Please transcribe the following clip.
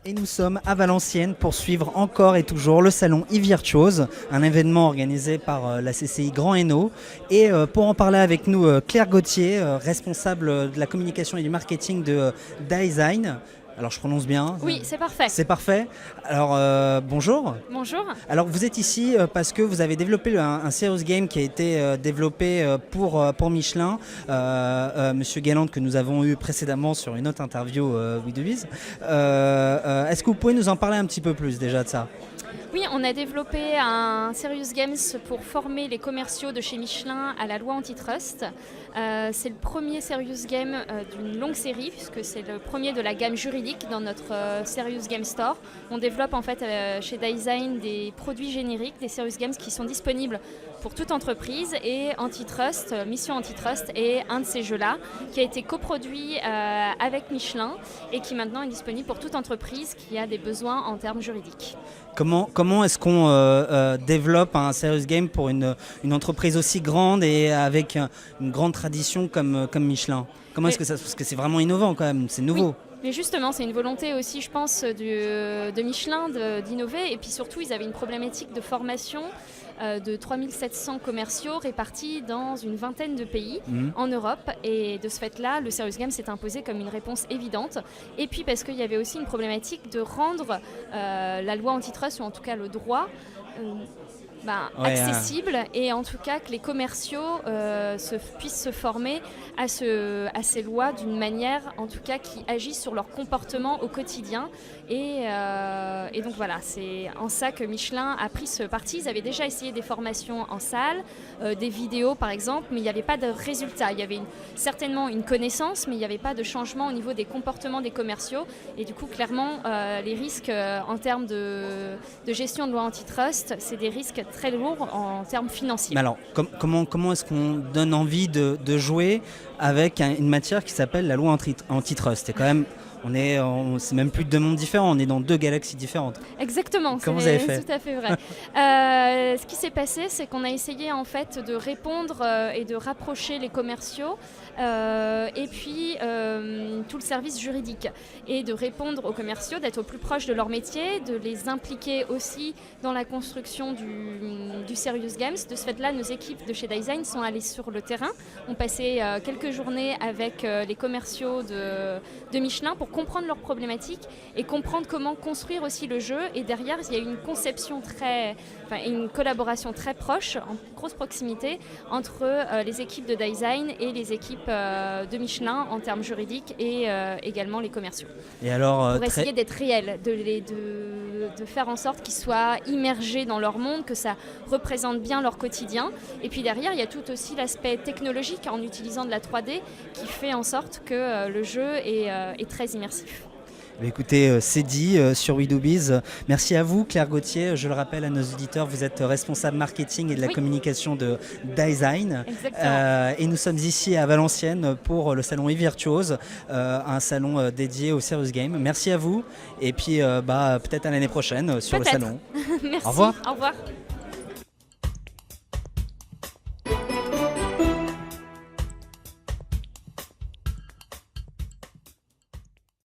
Et nous sommes à Valenciennes pour suivre encore et toujours le salon e-Virtuose, un événement organisé par la CCI Grand Hainaut. Et pour en parler avec nous, Claire Gauthier, responsable de la communication et du marketing de Design. Alors je prononce bien? Oui, c'est parfait. C'est parfait. Alors bonjour. Bonjour. Alors vous êtes ici parce que vous avez développé un serious game qui a été développé pour Michelin. Monsieur Galland que nous avons eu précédemment sur une autre interview We Do Biz. Est-ce que vous pouvez nous en parler un petit peu plus déjà de ça? Oui, on a développé un Serious Games pour former les commerciaux de chez Michelin à la loi antitrust. C'est le premier Serious Game d'une longue série, puisque c'est le premier de la gamme juridique dans notre Serious Game Store. On développe en fait chez Design des produits génériques, des Serious Games qui sont disponibles pour toute entreprise, et Antitrust, Mission Antitrust est un de ces jeux-là qui a été coproduit avec Michelin et qui maintenant est disponible pour toute entreprise qui a des besoins en termes juridiques. Comment est-ce qu'on développe un serious game pour une entreprise aussi grande et avec une grande tradition comme Michelin? Comment est-ce que ça, parce que c'est vraiment innovant quand même, c'est nouveau. Oui. Mais justement, c'est une volonté aussi, je pense, de Michelin d'innover. Et puis surtout, ils avaient une problématique de formation de 3700 commerciaux répartis dans une vingtaine de pays en Europe. Et de ce fait-là, le Serious Game s'est imposé comme une réponse évidente. Et puis parce qu'il y avait aussi une problématique de rendre la loi antitrust, ou en tout cas le droit, accessible, et en tout cas que les commerciaux puissent se former à ces lois d'une manière en tout cas qui agit sur leur comportement au quotidien. Et donc voilà, c'est en ça que Michelin a pris ce parti. Ils avaient déjà essayé des formations en salle, des vidéos par exemple, mais il n'y avait pas de résultat. Il y avait certainement une connaissance, mais il n'y avait pas de changement au niveau des comportements des commerciaux. Et du coup, clairement, les risques en termes de gestion de loi antitrust, c'est des risques très lourds en termes financiers. Mais alors, comment est-ce qu'on donne envie de jouer avec une matière qui s'appelle la loi antitrust? C'est quand même... c'est même plus deux mondes différents, on est dans deux galaxies différentes. Exactement, comment vous avez fait? C'est tout à fait vrai. Ce qui s'est passé, c'est qu'on a essayé en fait de répondre et de rapprocher les commerciaux et puis tout le service juridique, et de répondre aux commerciaux, d'être au plus proche de leur métier, de les impliquer aussi dans la construction du Serious Games. De ce fait-là, nos équipes de chez Design sont allées sur le terrain, ont passé quelques journées avec les commerciaux de Michelin pour comprendre leurs problématiques et comprendre comment construire aussi le jeu. Et derrière, il y a une une collaboration très proche, en grosse proximité, entre les équipes de Design et les équipes de Michelin en termes juridiques, et également les commerciaux. Et alors, pour essayer d'être réels, de faire en sorte qu'ils soient immergés dans leur monde, que ça représente bien leur quotidien. Et puis derrière, il y a tout aussi l'aspect technologique en utilisant de la 3D qui fait en sorte que le jeu est très immersif. Écoutez, c'est dit sur We Do Biz. Merci à vous, Claire Gauthier. Je le rappelle à nos auditeurs, vous êtes responsable marketing et de la communication de Design. Et nous sommes ici à Valenciennes pour le salon e-Virtuose, un salon dédié au Serious Game. Merci à vous, et puis peut-être à l'année prochaine sur le salon. Merci. Au revoir. Au revoir.